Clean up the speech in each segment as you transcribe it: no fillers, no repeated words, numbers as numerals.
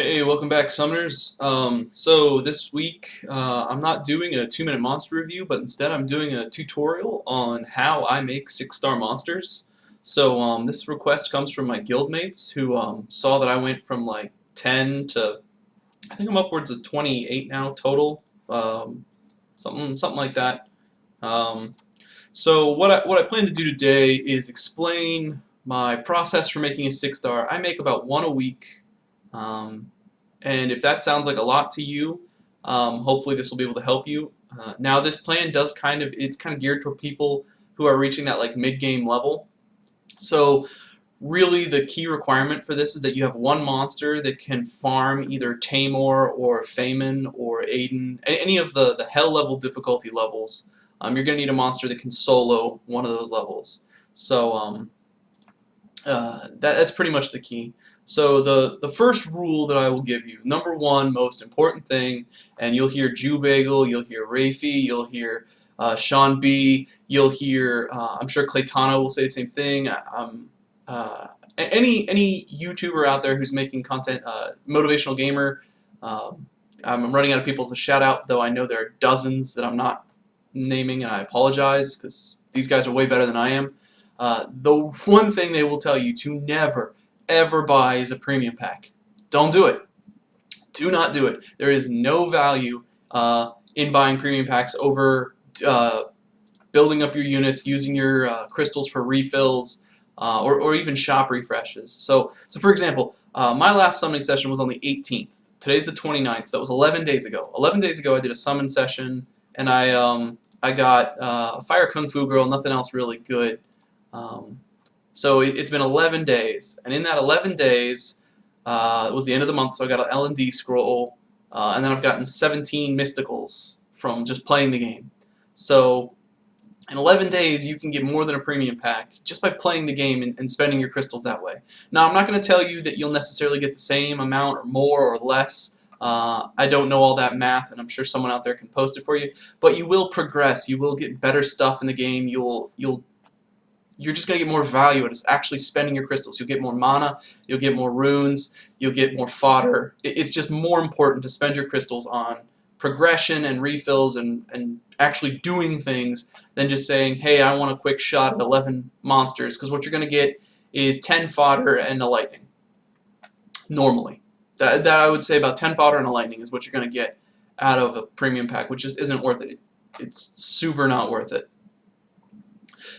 Hey, welcome back, Summoners. So this week I'm not doing a 2-minute monster review, but instead I'm doing a tutorial on how I make 6-star monsters. So this request comes from my guildmates who saw that I went from like 10 to I think I'm upwards of 28 now total, something like that. Um, so what I plan to do today is explain my process for making a 6-star. I make about one a week. Um, and if that sounds like a lot to you, hopefully this will be able to help you. Now this plan does it's kind of geared toward people who are reaching that like mid-game level. So really the key requirement for this is that you have one monster that can farm either Tamor or Feynman or Aiden, any of the hell level difficulty levels. You're going to need a monster that can solo one of those levels. So that's pretty much the key. So the first rule that I will give you, number one most important thing, and you'll hear Jew Bagel, you'll hear Rafi, you'll hear Sean B, you'll hear I'm sure Claytana will say the same thing. Any YouTuber out there who's making content, motivational gamer. I'm running out of people to shout out, though I know there are dozens that I'm not naming, and I apologize because these guys are way better than I am. The one thing they will tell you to never, ever buy is a premium pack. Don't do it. Do not do it. There is no value in buying premium packs over building up your units, using your crystals for refills, or even shop refreshes. So for example, my last summoning session was on the 18th. Today's the 29th, so that was 11 days ago. 11 days ago I did a summon session, and I got a Fire Kung Fu Girl, nothing else really good. So it's been 11 days, and in that 11 days, it was the end of the month, so I got an L&D scroll, and then I've gotten 17 mysticals from just playing the game. So in 11 days, you can get more than a premium pack just by playing the game and spending your crystals that way. Now, I'm not going to tell you that you'll necessarily get the same amount or more or less. I don't know all that math, and I'm sure someone out there can post it for you. But you will progress. You will get better stuff in the game. You're just going to get more value out of actually spending your crystals. You'll get more mana, you'll get more runes, you'll get more fodder. It's just more important to spend your crystals on progression and refills and actually doing things than just saying, hey, I want a quick shot at 11 monsters, because what you're going to get is 10 fodder and a lightning, normally. That I would say about 10 fodder and a lightning is what you're going to get out of a premium pack, which just isn't worth it. It's super not worth it.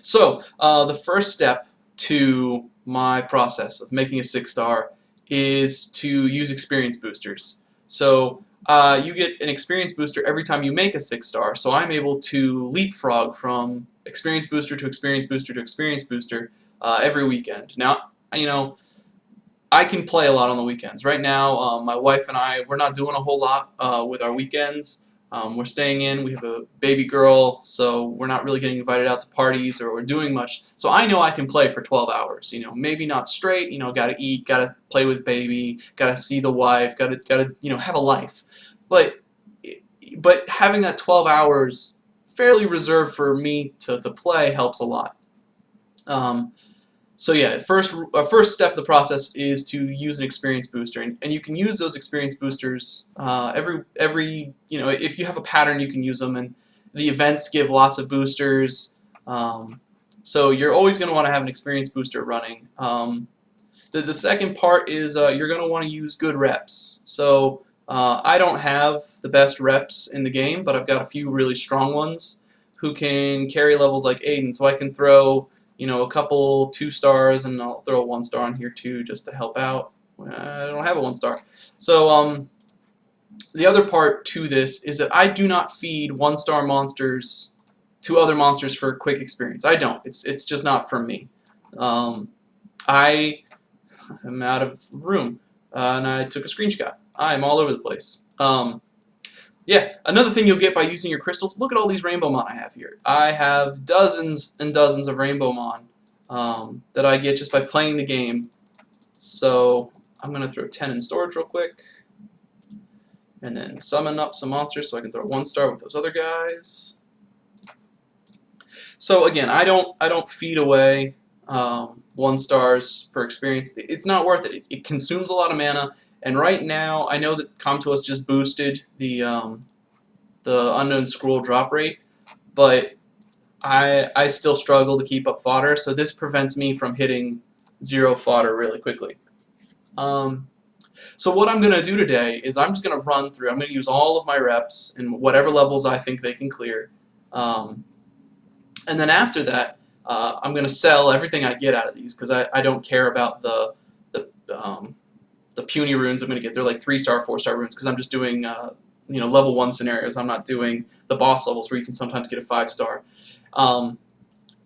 So the first step to my process of making a 6-star is to use experience boosters. So you get an experience booster every time you make a 6-star, so I'm able to leapfrog from experience booster to experience booster to experience booster every weekend. Now, you know, I can play a lot on the weekends. Right now, my wife and I, we're not doing a whole lot with our weekends. We're staying in, we have a baby girl, so we're not really getting invited out to parties or doing much. So I know I can play for 12 hours, you know, maybe not straight, you know, gotta eat, gotta play with baby, gotta see the wife, gotta you know, have a life. But having that 12 hours fairly reserved for me to play helps a lot. So yeah, first step of the process is to use an experience booster, and you can use those experience boosters every you know, if you have a pattern you can use them, and the events give lots of boosters. So you're always going to want to have an experience booster running. The second part is you're going to want to use good reps. So I don't have the best reps in the game, but I've got a few really strong ones who can carry levels like Aiden, so I can throw, you know, a couple 2-stars, and I'll throw a 1-star on here too just to help out. I don't have a 1-star. So the other part to this is that I do not feed 1-star monsters to other monsters for quick experience. I don't. It's just not for me. I am out of room, and I took a screenshot. I'm all over the place. Yeah, another thing you'll get by using your crystals, look at all these Rainbow Mon I have here. I have dozens and dozens of Rainbow Mon that I get just by playing the game. So I'm going to throw 10 in storage real quick, and then summon up some monsters so I can throw 1-star with those other guys. So again, I don't feed away 1-stars for experience. It's not worth it. It consumes a lot of mana, And right now, I know that Comtois just boosted the unknown scroll drop rate, but I still struggle to keep up fodder, so this prevents me from hitting 0 fodder really quickly. So what I'm going to do today is I'm just going to run through. I'm going to use all of my reps in whatever levels I think they can clear. And then after that, I'm going to sell everything I get out of these because I don't care about the puny runes I'm going to get. They're like 3-star, 4-star runes because I'm just doing level 1 scenarios. I'm not doing the boss levels where you can sometimes get a 5-star. And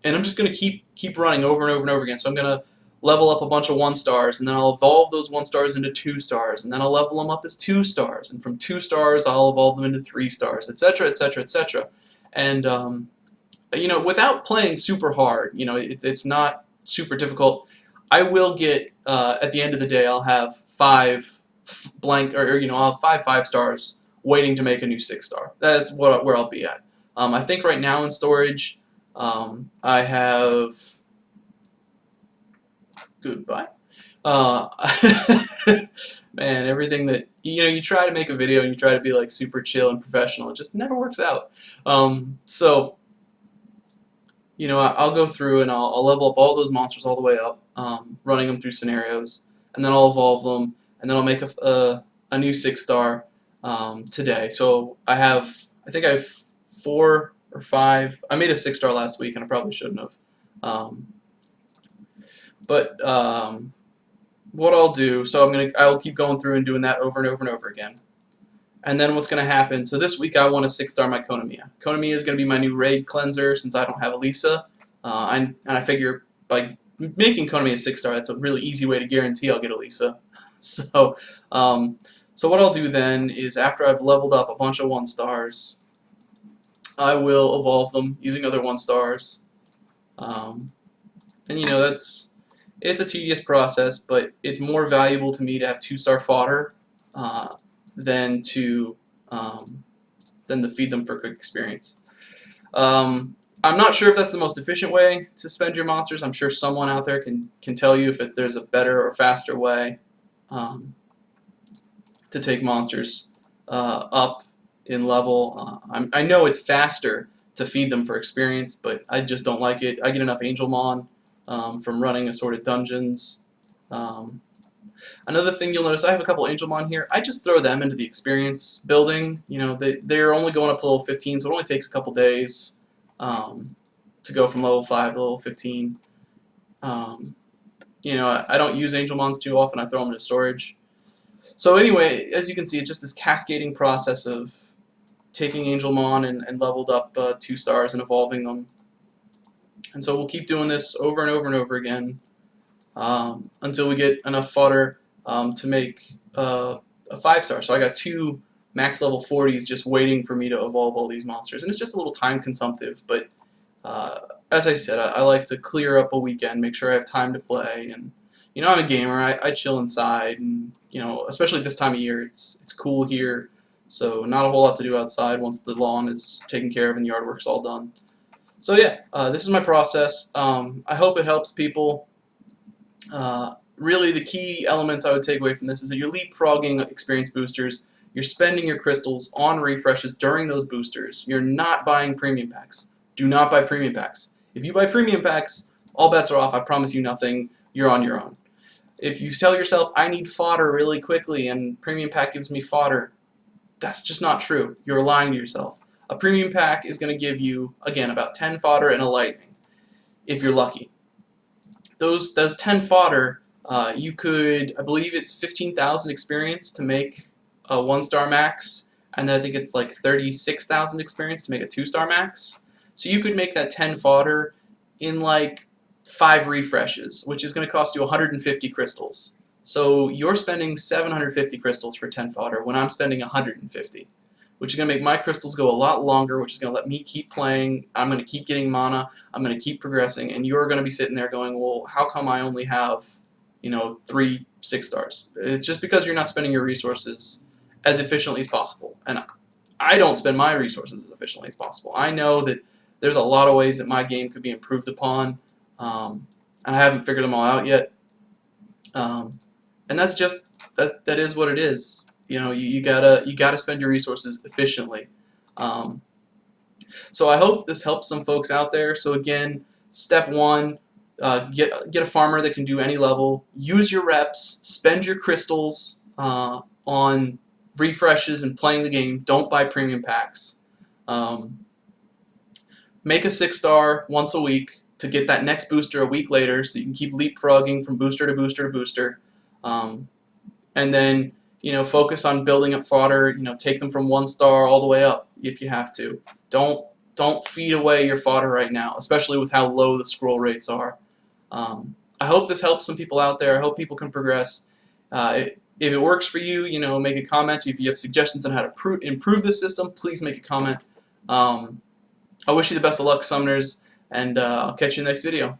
I'm just going to keep running over and over and over again. So I'm going to level up a bunch of 1-stars, and then I'll evolve those 1-stars into 2-stars, and then I'll level them up as 2-stars, and from 2-stars I'll evolve them into 3-stars, etc., etc., etc. And without playing super hard, it's not super difficult. I will get at the end of the day, I'll have 5 blank, or I'll have 5 5-stars waiting to make a new 6-star. That's where I'll be at. I think right now in storage, I have goodbye. Man, everything that you try to make a video and you try to be like super chill and professional, it just never works out. So I'll go through and I'll level up all those monsters all the way up, running them through scenarios, and then I'll evolve them, and then I'll make a new 6-star today. So I think I have 4 or 5. I made a 6-star last week, and I probably shouldn't have. What I'll do, so I'll keep going through and doing that over and over and over again. And then what's going to happen, so this week I want to 6-star my Konamiya. Konamiya is going to be my new raid cleanser since I don't have Elisa. And I figure by making Konamiya 6-star, that's a really easy way to guarantee I'll get Elisa. So what I'll do then is after I've leveled up a bunch of 1-stars, I will evolve them using other 1-stars. And it's a tedious process, but it's more valuable to me to have 2-star fodder than to feed them for quick experience. I'm not sure if that's the most efficient way to spend your monsters. I'm sure someone out there can tell you if there's a better or faster way to take monsters up in level. I know it's faster to feed them for experience, but I just don't like it. I get enough Angelmon from running assorted dungeons. Another thing you'll notice, I have a couple Angelmon here. I just throw them into the experience building. They're only going up to level 15, so it only takes a couple days to go from level 5 to level 15. I don't use Angelmons too often. I throw them into storage. So anyway, as you can see, it's just this cascading process of taking Angelmon and leveled up 2-stars and evolving them. And so we'll keep doing this over and over and over again until we get enough fodder to make a 5-star. So I got 2 max level 40s just waiting for me to evolve all these monsters. And it's just a little time consumptive, but as I said, I like to clear up a weekend, make sure I have time to play. And I'm a gamer. I chill inside, and especially this time of year, it's cool here. So not a whole lot to do outside once the lawn is taken care of and the yard work's all done. So yeah, this is my process. I hope it helps people. Really, the key elements I would take away from this is that you're leapfrogging experience boosters. You're spending your crystals on refreshes during those boosters. You're not buying premium packs. Do not buy premium packs. If you buy premium packs, all bets are off. I promise you nothing. You're on your own. If you tell yourself, I need fodder really quickly and premium pack gives me fodder, that's just not true. You're lying to yourself. A premium pack is going to give you, again, about 10 fodder and a lightning, if you're lucky. Those 10 fodder, you could, I believe it's 15,000 experience to make a 1-star max, and then I think it's like 36,000 experience to make a 2-star max. So you could make that 10 fodder in like 5 refreshes, which is going to cost you 150 crystals. So you're spending 750 crystals for 10 fodder when I'm spending 150, which is going to make my crystals go a lot longer, which is going to let me keep playing. I'm going to keep getting mana. I'm going to keep progressing, and you're going to be sitting there going, well, how come I only have 3 6-stars? It's just because you're not spending your resources as efficiently as possible. And I don't spend my resources as efficiently as possible. I know that there's a lot of ways that my game could be improved upon, and I haven't figured them all out yet. And that's just that is what it is. You know, you gotta spend your resources efficiently. Um, so I hope this helps some folks out there. So again, step one, get a farmer that can do any level. Use your reps. Spend your crystals on refreshes and playing the game. Don't buy premium packs. Um, Make a 6-star once a week to get that next booster a week later, so you can keep leapfrogging from booster to booster to booster. And then focus on building up fodder. Take them from 1-star all the way up if you have to. Don't feed away your fodder right now, especially with how low the scroll rates are. I hope this helps some people out there. I hope people can progress. If it works for you, make a comment. If you have suggestions on how to improve this system, please make a comment. I wish you the best of luck, Summoners, and I'll catch you in the next video.